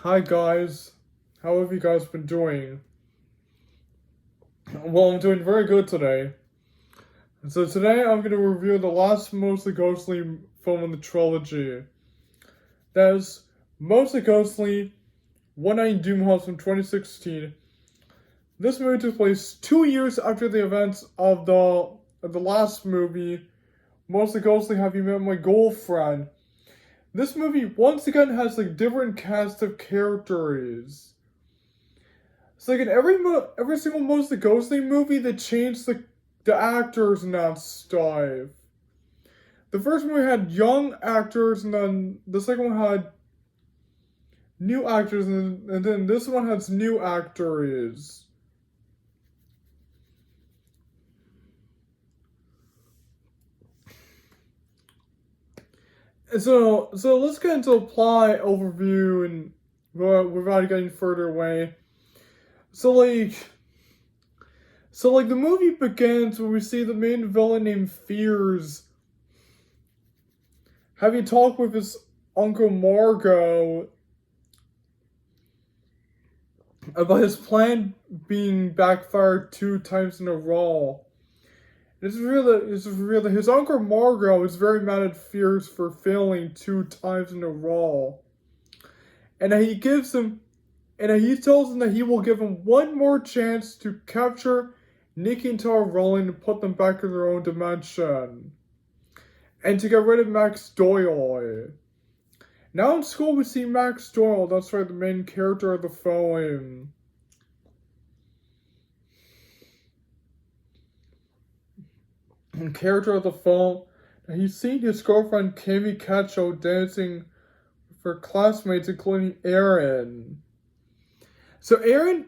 Hi guys, how have you guys been doing? Well, I'm doing very good today. So today I'm going to review the last Mostly Ghostly film in the trilogy. That is Mostly Ghostly, One Night in Doomhouse from 2016. This movie took place 2 years after the events of the last movie, Mostly Ghostly Have You Met My Girlfriend. This movie once again has a different cast of characters. It's like in every single Mostly Ghostly movie, they changed the actors and that stuff. The first movie had young actors, and then the second one had new actors, and then this one has new actors. So let's get into a plot overview and without getting further away. So like so like the movie begins when we see the main villain named Fears having talked with his uncle Margot about his plan being backfired 2 times in a row. It's real that his uncle Margot is very mad at Fears for failing 2 times in a row. And that he gives him and that he tells him that he will give him one more chance to capture Nikki and Tara Rowland and put them back in their own dimension. And to get rid of Max Doyle. Now in school we see Max Doyle, that's right, the main character of the film. And character of the film, he's seen his girlfriend Cammy Cacho dancing with her classmates, including Aaron. So Aaron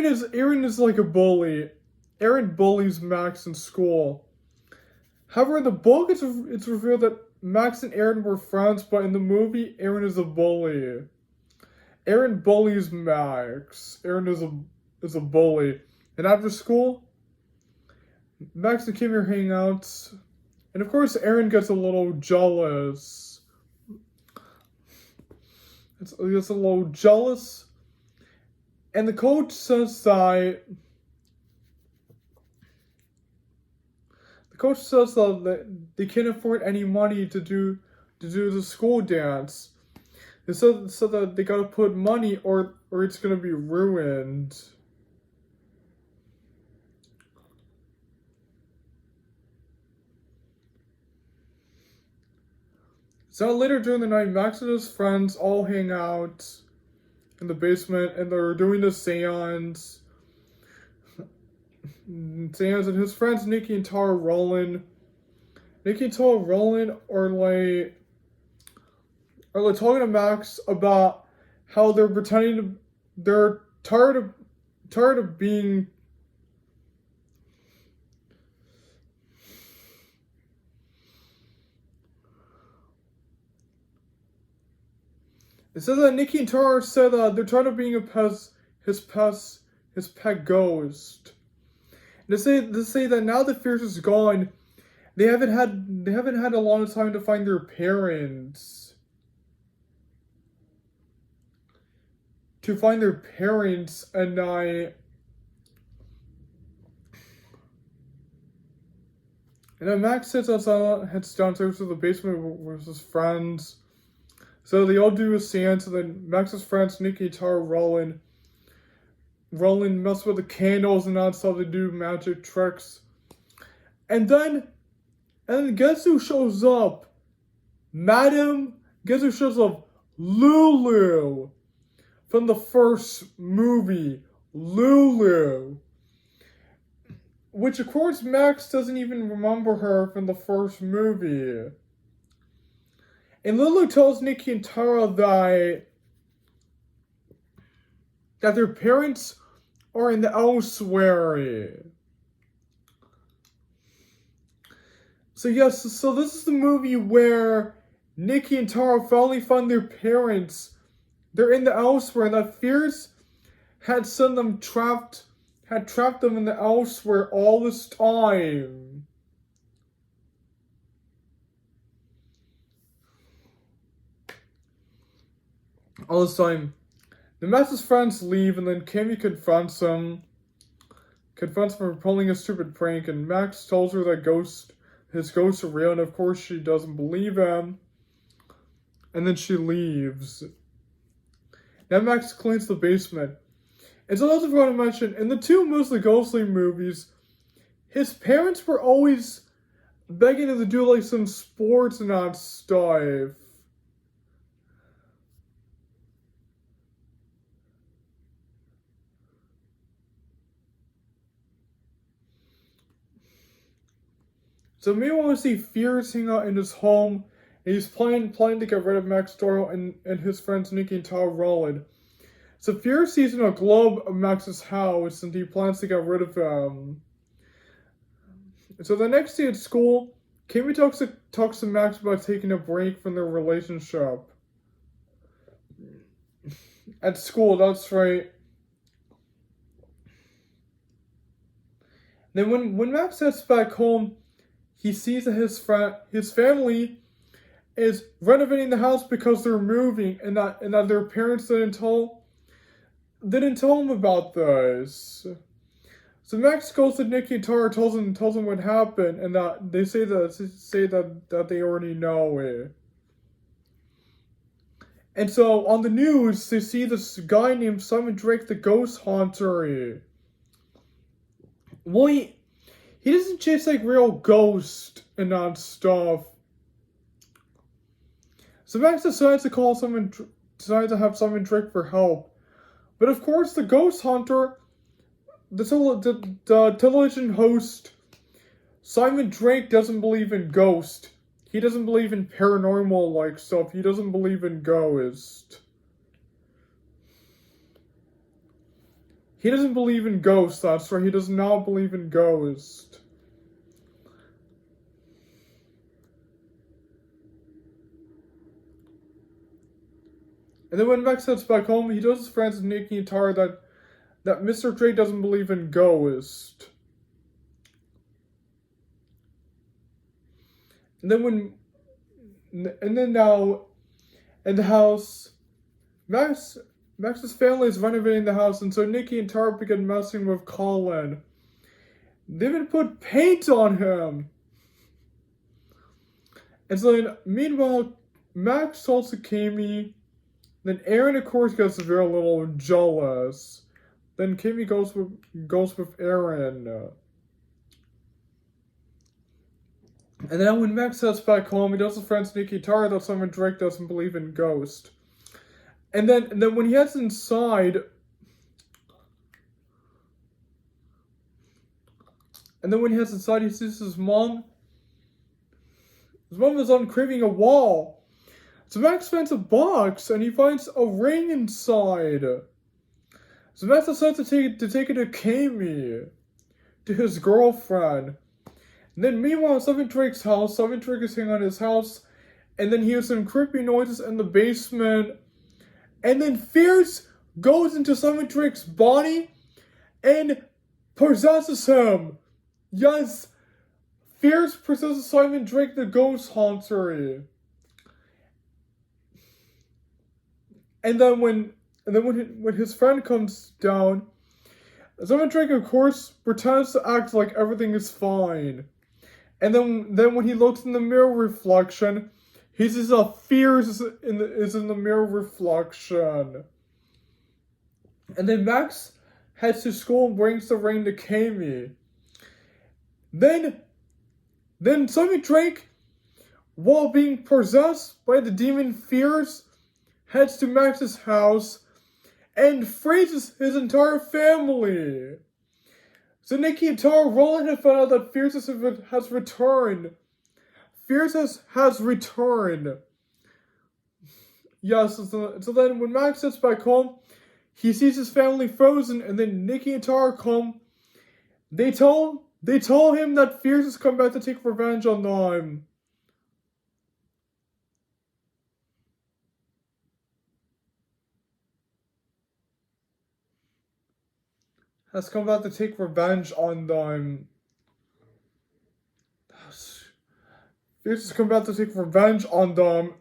is like a bully. Aaron bullies Max in school. However, in the book, it's revealed that Max and Aaron were friends, but in the movie, Aaron is a bully. Aaron bullies Max. Aaron is a bully, and after school, Max and Kim are hanging out, and of course, Aaron gets a little jealous. He gets a little jealous, and the coach says that they can't afford any money to do the school dance. They said that they gotta put money or it's gonna be ruined. So later during the night, Max and his friends all hang out in the basement and they're doing the seance. And his friends Nikki and Tara Rowland. Nikki and Tara Rowland are like talking to Max about how they're tired of being It says that Nikki and Tara said they're tired of being his pet ghost. And they say that now that Fierce is gone, they haven't had a lot of time to find their parents. To find their parents, and then Max heads downstairs to the basement with his friends. So they all do a seance, and then Max's friends, Nikki, Tara, Roland mess with the candles and that's how they do magic tricks. And then guess who shows up? Guess who shows up? Lulu! From the first movie. Lulu! Which of course Max doesn't even remember her from the first movie. And Lulu tells Nikki and Tara that their parents are in the elsewhere. So this is the movie where Nikki and Tara finally find their parents. They're in the elsewhere, and that Fierce had trapped them in the elsewhere all this time. all this time, the Max's friends leave, and then Cammy confronts him for pulling a stupid prank, and Max tells her that his ghosts are real, and of course she doesn't believe him. And then she leaves. Now Max cleans the basement. And so I also forgot to mention, in the two Mostly Ghostly movies, his parents were always begging him to do like some sports and that stuff. So meanwhile, we see Fierce hang out in his home, and he's planning to get rid of Max Doyle and his friends Nikki and Tara Rowland. So Fierce sees in a globe of Max's house, and he plans to get rid of him. So the next day at school, Cammy talks to Max about taking a break from their relationship. At school, that's right. Then when Max heads back home, he sees that his family is renovating the house because they're moving, and that their parents didn't tell him about this. So Max goes to Nikki and Tara, tells him what happened, and that they say that they already know it. And so on the news, they see this guy named Simon Drake, the ghost haunter. Well, he doesn't chase like real ghosts and that stuff. So Max decides to have Simon Drake for help. But of course, the ghost hunter, the television host, Simon Drake doesn't believe in ghosts. He doesn't believe in paranormal like stuff. He doesn't believe in ghosts. He doesn't believe in ghosts, that's right. He does not believe in ghosts. And then when Max heads back home, he tells his friends Nikki and Tara that Mr. Drake doesn't believe in ghosts. And then now, in the house, Max's family is renovating the house, and so Nikki and Tara begin messing with Colin. They even put paint on him. And so then, meanwhile, Max talks to Cammy. Then Aaron, of course, gets very little jealous. Then Cammy goes with Aaron. And then when Max heads back home, he tells his friends Nikki and Tara that Simon Drake doesn't believe in ghosts. And then when he heads inside, he sees his mom. His mom is uncraving a wall. So Max finds a box, and he finds a ring inside. So Max decides to take it to Cammy, to his girlfriend. And then meanwhile, Simon Drake is hanging on his house, and then he hears some creepy noises in the basement. And then Fierce goes into Simon Drake's body and possesses him. Yes, Fierce possesses Simon Drake, the ghost haunter. And then when his friend comes down, Simon Drake, of course, pretends to act like everything is fine. And then when he looks in the mirror reflection, he sees a Fierce is in the mirror reflection. And then Max heads to school and brings the ring to Cammy. Then Simon Drake, while being possessed by the demon Fierce, heads to Max's house and freezes his entire family. So Nikki and Tara Rowland have found out that Fierce has returned. Fierce has returned. Yes, so then when Max gets back home, he sees his family frozen, and then Nikki and Tara come. They tell him that Fierce has come back to take revenge on them. Has come back to take revenge on them. Fierce has come back to take revenge on them.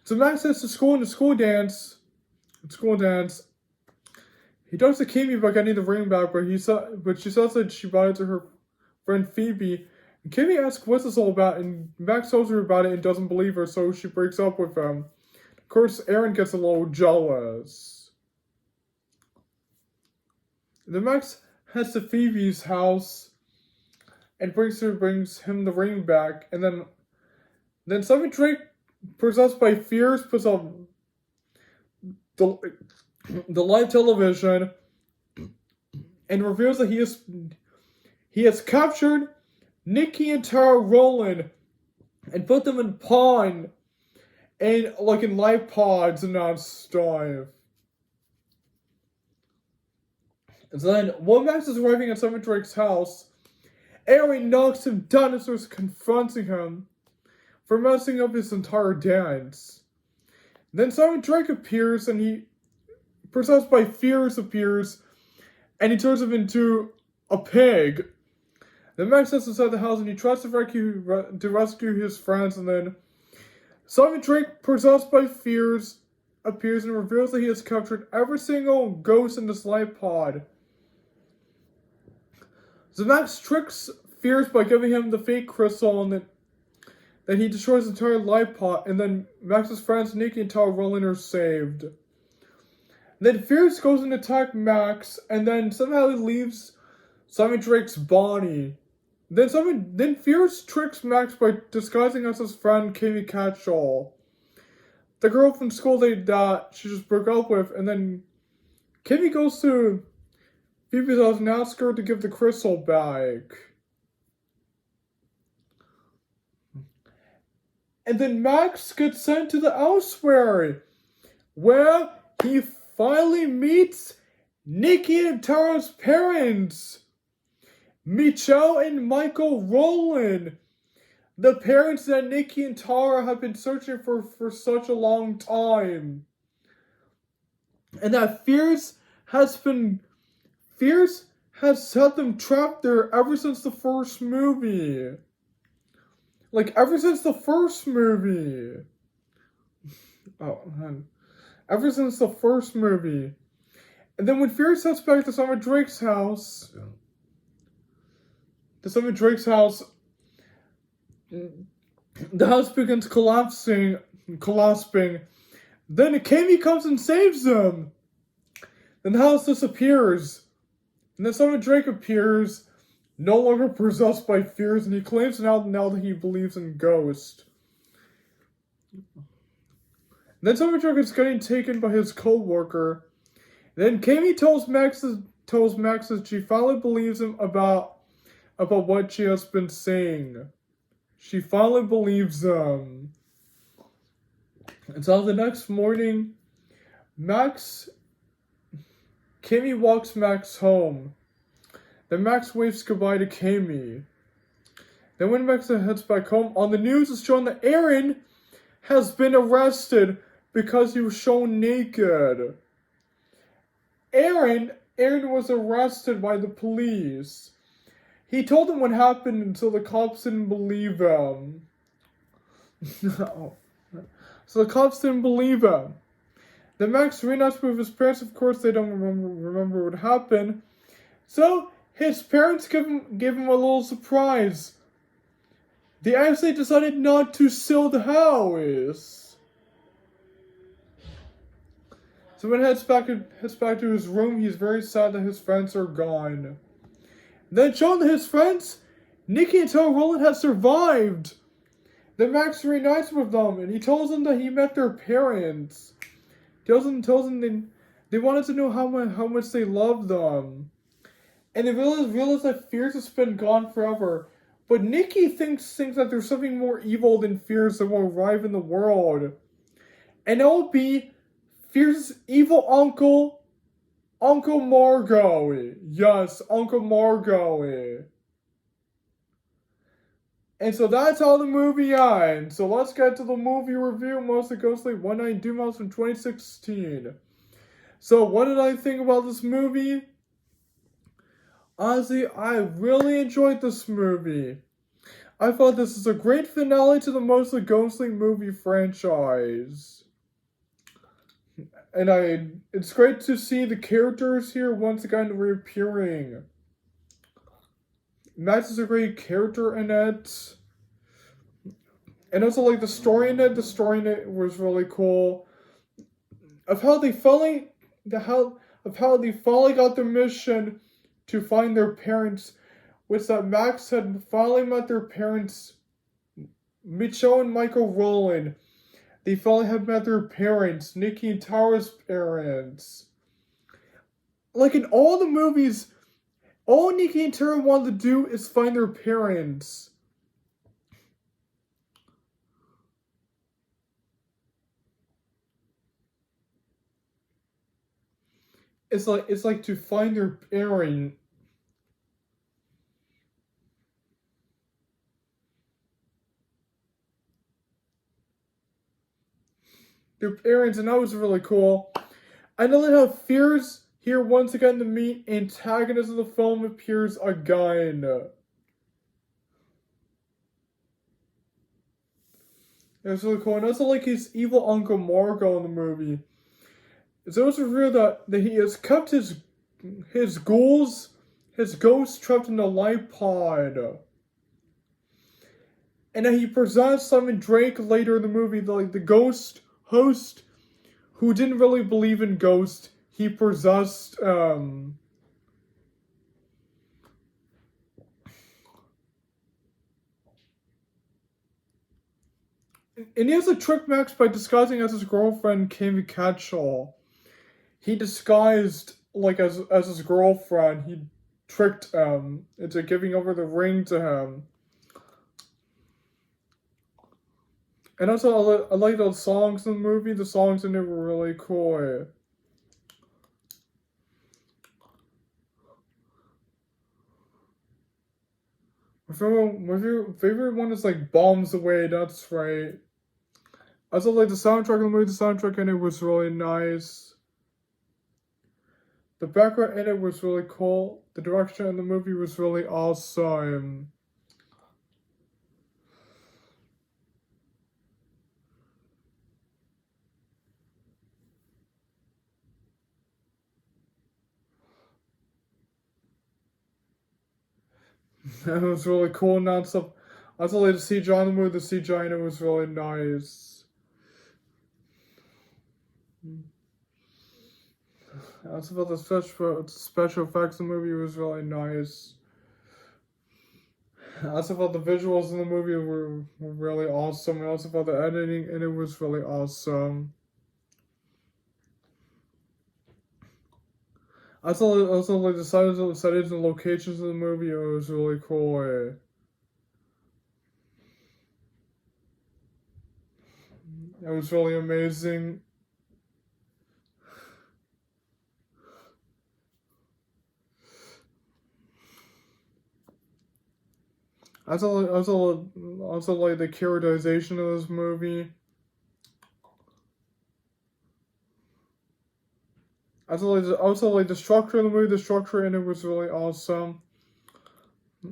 So Max heads to school in the school dance. He talks to Kimmy about getting the ring back, but she says that she bought it to her friend Phoebe. And Kimmy asks what's this all about, and Max tells her about it and doesn't believe her, so she breaks up with him. Of course, Aaron gets a little jealous. Then Max heads to Phoebe's house and brings him the ring back, and then Simon Drake, possessed by fears, puts on the live television and reveals that he has captured Nikki and Tara Rowland and put them in pawn and in live pods and stuff. And then while Max is arriving at Simon Drake's house, Aaron knocks him down and starts confronting him for messing up his entire dance. Then Simon Drake appears, and he, possessed by fears, appears, and he turns him into a pig. Then Max sits inside the house, and he tries to rescue his friends, and then Simon Drake, possessed by fears, appears and reveals that he has captured every single ghost in this live pod. So Max tricks Fears by giving him the fake crystal, and then he destroys the entire live pod, and then Max's friends Nikki and Tara Rowland are saved. Then Fears goes and attacks Max, and then somehow he leaves Simon Drake's body. Then Fears tricks Max by disguising as his friend Kimmy Catchall, the girl from school that she just broke up with, and then Kimmy goes to Phoebe's house and asks her to give the crystal back. And then Max gets sent to the ossuary, where he finally meets Nikki and Tara's parents, Michelle and Michael Rowland, the parents that Nikki and Tara have been searching for such a long time. And that Fears has had them trapped there ever since the first movie. Ever since the first movie. Ever since the first movie. And then when Fears heads back to Simon Drake's house, the house begins collapsing. Then Kimmy comes and saves them. Then the house disappears. And then Simon Drake appears, no longer possessed by fears, and he claims now that he believes in ghosts. Then Simon Drake is getting taken by his co-worker. Then Kimmy tells Max that she finally believes him about what she has been saying. She finally believes him. And so the next morning, Kimmy walks Max home. Then Max waves goodbye to Kimmy. Then when Max heads back home, on the news is shown that Aaron has been arrested because he was shown naked. Aaron was arrested by the police. He told them what happened until the cops didn't believe him. So the cops didn't believe him. Then Max reunites with his parents. Of course, they don't remember what happened. So his parents give him a little surprise. They actually decided not to sell the house. So when he heads back to his room, he's very sad that his friends are gone. Then shown that his friends, Nikki and Tara Rowland, have survived. Then Max reunites with them, and he tells them that he met their parents. Tells them they wanted to know how much they loved them. And they realize that Fears has been gone forever. But Nikki thinks that there's something more evil than Fears that will arrive in the world. And it will be Fears' evil uncle, Uncle Margot. Yes, Uncle Margot. And so that's how the movie ends. So let's get to the movie review, Mostly Ghostly One Night Doom House from 2016. So what did I think about this movie? Honestly, I really enjoyed this movie. I thought this is a great finale to the Mostly Ghostly movie franchise. And it's great to see the characters here once again reappearing. Max is a great character in it. And also, like, the story in it was really cool. Of how they finally got their mission to find their parents, which that Max had finally met their parents, Michelle and Michael Rowland. They finally had met their parents, Nikki and Tara's parents. Like in all the movies, all Nikki and Tara wanted to do is find their parents. It's like to find their parent. Their parents, and that was really cool. I know that how Fears here once again to meet antagonist of the film appears again. It's really cool, and also like his evil Uncle Margo in the movie. It's also revealed that he has kept his ghouls, his ghosts trapped in a light pod. And then he presents Simon Drake later in the movie, the ghost host who didn't really believe in ghosts. He possessed and he has a trick Max by disguising as his girlfriend Kimmy Catchall. He disguised like as his girlfriend. He tricked into giving over the ring to him. And also, I like those songs in the movie. The songs in it were really cool. My favorite one is like Bombs Away, that's right. I also like the soundtrack of the movie. The soundtrack in it was really nice. The background in it was really cool. The direction in the movie was really awesome. It was really cool and that stuff. I also like the CGI in the movie. The CGI in it was really nice. I also thought the special effects in the movie was really nice. I also thought the visuals in the movie were really awesome. I also thought the editing in it was really awesome. I also like the settings and locations of the movie. It was really cool. It was really amazing. I also like the characterization of this movie. I also like the structure of the movie. The structure in it was really awesome.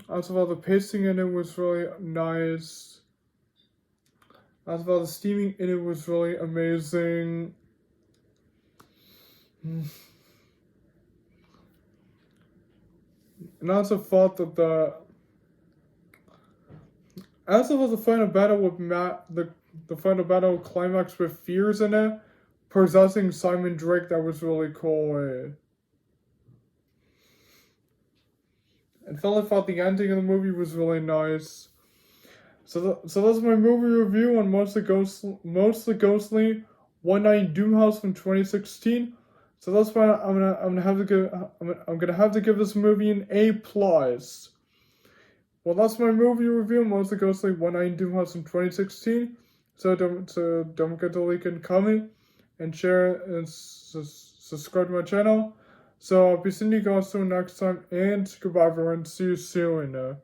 I also thought the pacing in it was really nice. I also thought the steaming in it was really amazing. And I also thought that the final battle with the final battle climax with Fears in it, possessing Simon Drake, that was really cool. And I thought the ending of the movie was really nice. So that's my movie review on Mostly Ghostly One Night Doomhouse from 2016. So that's why I'm gonna have to give this movie an A+. Well, that's my movie review, Mostly Ghostly One Night Doomhouse from 2016. So don't forget to like and comment and share and subscribe to my channel. So I'll be seeing you guys soon next time, and goodbye everyone. See you soon.